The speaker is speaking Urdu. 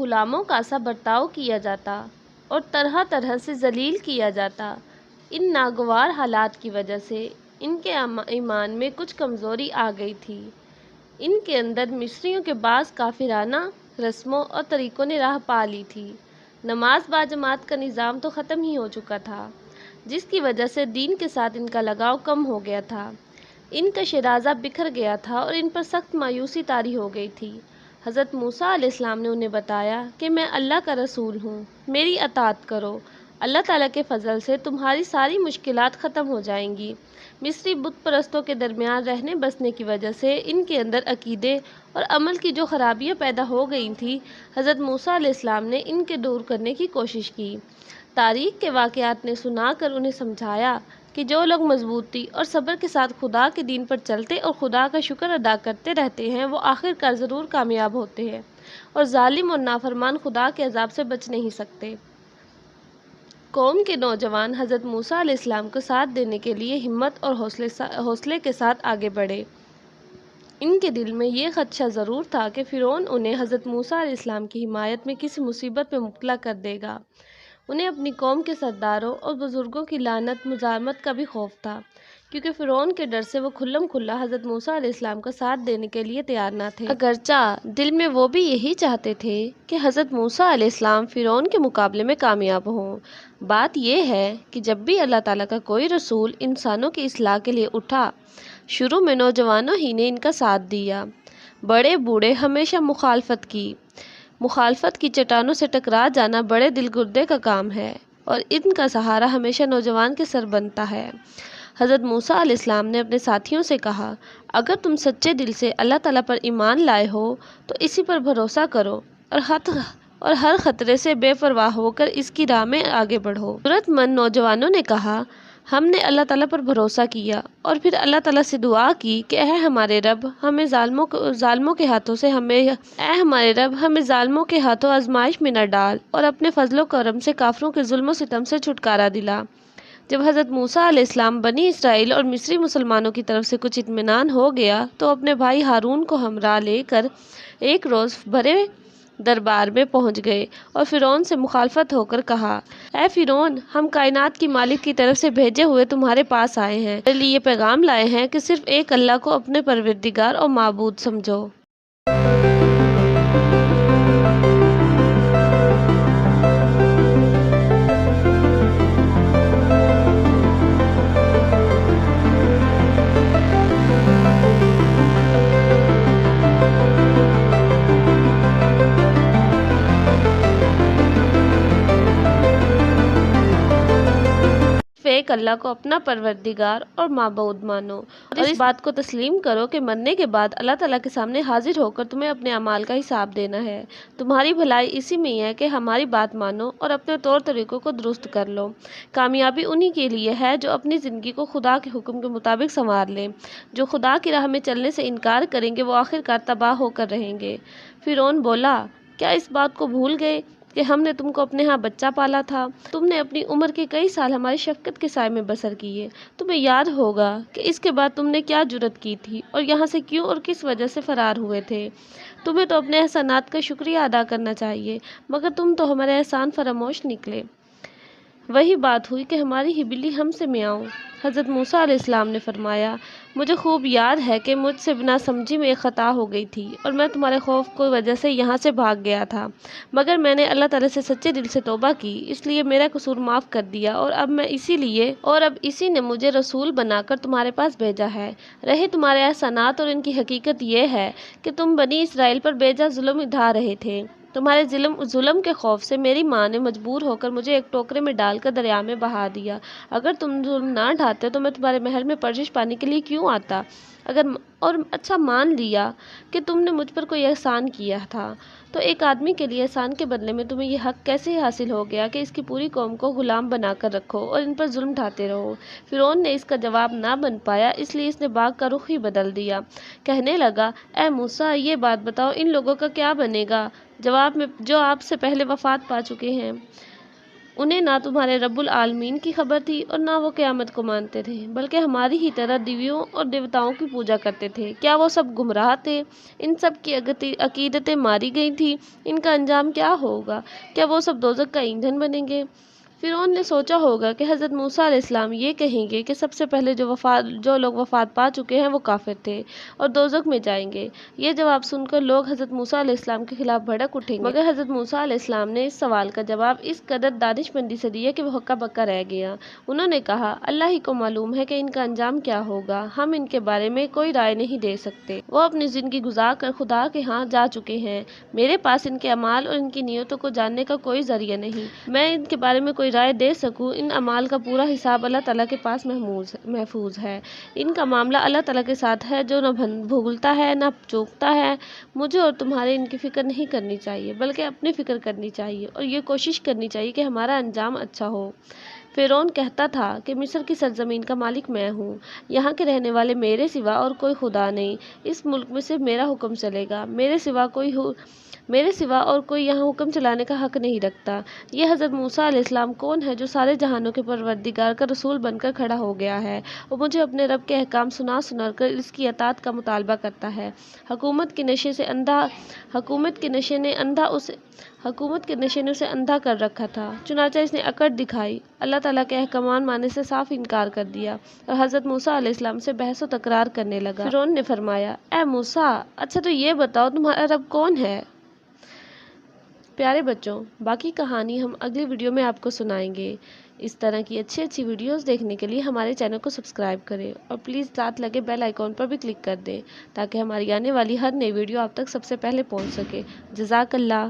غلاموں کا سا برتاؤ کیا جاتا اور طرح طرح سے ذلیل کیا جاتا۔ ان ناگوار حالات کی وجہ سے ان کے ایمان میں کچھ کمزوری آ گئی تھی۔ ان کے اندر مصریوں کے بعض کافرانہ رسموں اور طریقوں نے راہ پا لی تھی۔ نماز باجماعت کا نظام تو ختم ہی ہو چکا تھا، جس کی وجہ سے دین کے ساتھ ان کا لگاؤ کم ہو گیا تھا۔ ان کا شیرازہ بکھر گیا تھا اور ان پر سخت مایوسی طاری ہو گئی تھی۔ حضرت موسیٰ علیہ السلام نے انہیں بتایا کہ میں اللہ کا رسول ہوں، میری اطاعت کرو، اللہ تعالیٰ کے فضل سے تمہاری ساری مشکلات ختم ہو جائیں گی۔ مصری بت پرستوں کے درمیان رہنے بسنے کی وجہ سے ان کے اندر عقیدے اور عمل کی جو خرابیاں پیدا ہو گئی تھیں، حضرت موسیٰ علیہ السلام نے ان کے دور کرنے کی کوشش کی۔ تاریخ کے واقعات نے سنا کر انہیں سمجھایا کہ جو لوگ مضبوطی اور صبر کے ساتھ خدا کے دین پر چلتے اور خدا کا شکر ادا کرتے رہتے ہیں، وہ آخر کار ضرور کامیاب ہوتے ہیں اور ظالم اور نافرمان خدا کے عذاب سے بچ نہیں سکتے۔ قوم کے نوجوان حضرت موسیٰ علیہ السلام کو ساتھ دینے کے لیے ہمت اور حوصلے کے ساتھ آگے بڑھے۔ ان کے دل میں یہ خدشہ ضرور تھا کہ فرعون انہیں حضرت موسیٰ علیہ السلام کی حمایت میں کسی مصیبت میں مبتلا کر دے گا۔ انہیں اپنی قوم کے سرداروں اور بزرگوں کی لعنت مزاحمت کا بھی خوف تھا، کیونکہ فرعون کے ڈر سے وہ کھلم کھلا حضرت موسیٰ علیہ السلام کا ساتھ دینے کے لیے تیار نہ تھے، اگرچہ دل میں وہ بھی یہی چاہتے تھے کہ حضرت موسیٰ علیہ السلام فرعون کے مقابلے میں کامیاب ہوں۔ بات یہ ہے کہ جب بھی اللہ تعالیٰ کا کوئی رسول انسانوں کی اصلاح کے لیے اٹھا، شروع میں نوجوانوں ہی نے ان کا ساتھ دیا۔ بڑے بوڑھے ہمیشہ مخالفت کی چٹانوں سے ٹکرا جانا بڑے دل گردے کا کام ہے، اور ان کا سہارا ہمیشہ نوجوان کے سر بنتا ہے۔ حضرت موسیٰ علیہ السلام نے اپنے ساتھیوں سے کہا، اگر تم سچے دل سے اللہ تعالیٰ پر ایمان لائے ہو تو اسی پر بھروسہ کرو اور ہر خطرے سے بے پرواہ ہو کر اس کی راہ میں آگے بڑھو۔ ضرورت مند نوجوانوں نے کہا، ہم نے اللہ تعالیٰ پر بھروسہ کیا اور پھر اللہ تعالیٰ سے دعا کی کہ اے ہمارے رب ہمیں ظالموں کے ہاتھوں آزمائش میں نہ ڈال اور اپنے فضل و کرم سے کافروں کے ظلم و ستم سے چھٹکارا دلا۔ جب حضرت موسیٰ علیہ السلام بنی اسرائیل اور مصری مسلمانوں کی طرف سے کچھ اطمینان ہو گیا تو اپنے بھائی ہارون کو ہمراہ لے کر ایک روز بڑے دربار میں پہنچ گئے اور فرعون سے مخالفت ہو کر کہا، اے فرعون، ہم کائنات کی مالک کی طرف سے بھیجے ہوئے تمہارے پاس آئے ہیں، تمہارے لیے یہ پیغام لائے ہیں کہ صرف ایک اللہ کو اپنے پروردگار اور معبود سمجھو۔ ایک اللہ کو اپنا پروردگار اور معبود مانو اور اس بات کو تسلیم کرو کہ مرنے کے بعد اللہ تعالیٰ کے سامنے حاضر ہو کر تمہیں اپنے اعمال کا حساب دینا ہے۔ تمہاری بھلائی اسی میں ہے کہ ہماری بات مانو اور اپنے طور طریقوں کو درست کر لو۔ کامیابی انہی کے لیے ہے جو اپنی زندگی کو خدا کے حکم کے مطابق سنوار لیں۔ جو خدا کی راہ میں چلنے سے انکار کریں گے وہ آخر کار تباہ ہو کر رہیں گے۔ فرعون بولا، کیا اس بات کو بھول گئے کہ ہم نے تم کو اپنے ہاں بچہ پالا تھا؟ تم نے اپنی عمر کے کئی سال ہماری شفقت کے سائے میں بسر کیے۔ تمہیں یاد ہوگا کہ اس کے بعد تم نے کیا جرأت کی تھی اور یہاں سے کیوں اور کس وجہ سے فرار ہوئے تھے۔ تمہیں تو اپنے احسانات کا شکریہ ادا کرنا چاہیے، مگر تم تو ہمارے احسان فراموش نکلے۔ وہی بات ہوئی کہ ہماری ہی بلی ہم سے میاؤں۔ حضرت موسیٰ علیہ السلام نے فرمایا، مجھے خوب یاد ہے کہ مجھ سے بنا سمجھی میں ایک خطا ہو گئی تھی اور میں تمہارے خوف کی وجہ سے یہاں سے بھاگ گیا تھا، مگر میں نے اللہ تعالیٰ سے سچے دل سے توبہ کی، اس لیے میرا قصور معاف کر دیا اور اب اسی نے مجھے رسول بنا کر تمہارے پاس بھیجا ہے۔ رہے تمہارے احسانات اور ان کی حقیقت یہ ہے کہ تم بنی اسرائیل پر بے جا ظلم ڈھا رہے تھے۔ تمہارے ظلم کے خوف سے میری ماں نے مجبور ہو کر مجھے ایک ٹوکرے میں ڈال کر دریا میں بہا دیا۔ اگر تم ظلم نہ ڈھاتے تو میں تمہارے محل میں پرورش پانے کے لیے کیوں آتا؟ اور اچھا مان لیا کہ تم نے مجھ پر کوئی احسان کیا تھا، تو ایک آدمی کے لیے احسان کے بدلے میں تمہیں یہ حق کیسے حاصل ہو گیا کہ اس کی پوری قوم کو غلام بنا کر رکھو اور ان پر ظلم ڈھاتے رہو؟ فرعون نے اس کا جواب نہ بن پایا، اس لیے اس نے بات کا رخ ہی بدل دیا۔ کہنے لگا، اے موسیٰ، یہ بات بتاؤ ان لوگوں کا کیا بنے گا جواب میں جو آپ سے پہلے وفات پا چکے ہیں؟ انہیں نہ تمہارے رب العالمین کی خبر تھی اور نہ وہ قیامت کو مانتے تھے، بلکہ ہماری ہی طرح دیویوں اور دیوتاؤں کی پوجا کرتے تھے۔ کیا وہ سب گمراہ تھے؟ ان سب کی عقیدتیں ماری گئی تھیں، ان کا انجام کیا ہوگا؟ کیا وہ سب دوزخ کا ایندھن بنیں گے؟ فرعون نے سوچا ہوگا کہ حضرت موسیٰ علیہ السلام یہ کہیں گے کہ سب سے پہلے جو لوگ وفات پا چکے ہیں وہ کافر تھے اور دوزخ میں جائیں گے۔ یہ جواب سن کر لوگ حضرت موسیٰ علیہ السلام کے خلاف بھڑک اٹھیں گے، مگر حضرت موسیٰ علیہ السلام نے اس سوال کا جواب اس قدر دانش مندی سے دیا کہ وہ ہکا بکا رہ گیا۔ انہوں نے کہا، اللہ ہی کو معلوم ہے کہ ان کا انجام کیا ہوگا، ہم ان کے بارے میں کوئی رائے نہیں دے سکتے۔ وہ اپنی زندگی گزار کر خدا کے ہاں جا چکے ہیں، میرے پاس ان کے اعمال اور ان کی نیتوں کو جاننے کا کوئی ذریعہ نہیں، میں ان کے بارے میں کوئی رائے دے سکوں۔ ان اعمال کا پورا حساب اللہ تعالیٰ کے پاس محفوظ ہے، ان کا معاملہ اللہ تعالیٰ کے ساتھ ہے جو نہ بھولتا ہے نہ چوکتا ہے۔ مجھے اور تمہارے ان کی فکر نہیں کرنی چاہیے، بلکہ اپنی فکر کرنی چاہیے اور یہ کوشش کرنی چاہیے کہ ہمارا انجام اچھا ہو۔ فرعون کہتا تھا کہ مصر کی سرزمین کا مالک میں ہوں، یہاں کے رہنے والے میرے سوا اور کوئی خدا نہیں، اس ملک میں صرف میرا حکم چلے گا، میرے سوا اور کوئی یہاں حکم چلانے کا حق نہیں رکھتا۔ یہ حضرت موسیٰ علیہ السلام کون ہے جو سارے جہانوں کے پروردگار کا رسول بن کر کھڑا ہو گیا ہے اور مجھے اپنے رب کے احکام سنا کر اس کی اطاعت کا مطالبہ کرتا ہے۔ حکومت کے نشے نے اسے اندھا کر رکھا تھا، چنانچہ اس نے اکڑ دکھائی، اللہ تعالیٰ کے احکامات ماننے سے صاف انکار کر دیا اور حضرت موسیٰ علیہ السلام سے بحث و تکرار کرنے لگا۔ فرعون نے فرمایا، اے موسیٰ، اچھا تو یہ بتاؤ تمہارا رب کون ہے؟ پیارے بچوں، باقی کہانی ہم اگلی ویڈیو میں آپ کو سنائیں گے۔ اس طرح کی اچھی ویڈیوز دیکھنے کے لیے ہمارے چینل کو سبسکرائب کریں اور پلیز ساتھ لگے بیل آئیکن پر بھی کلک کر دیں تاکہ ہماری آنے والی ہر نئی ویڈیو آپ تک سب سے پہلے پہنچ سکے۔ جزاک اللہ۔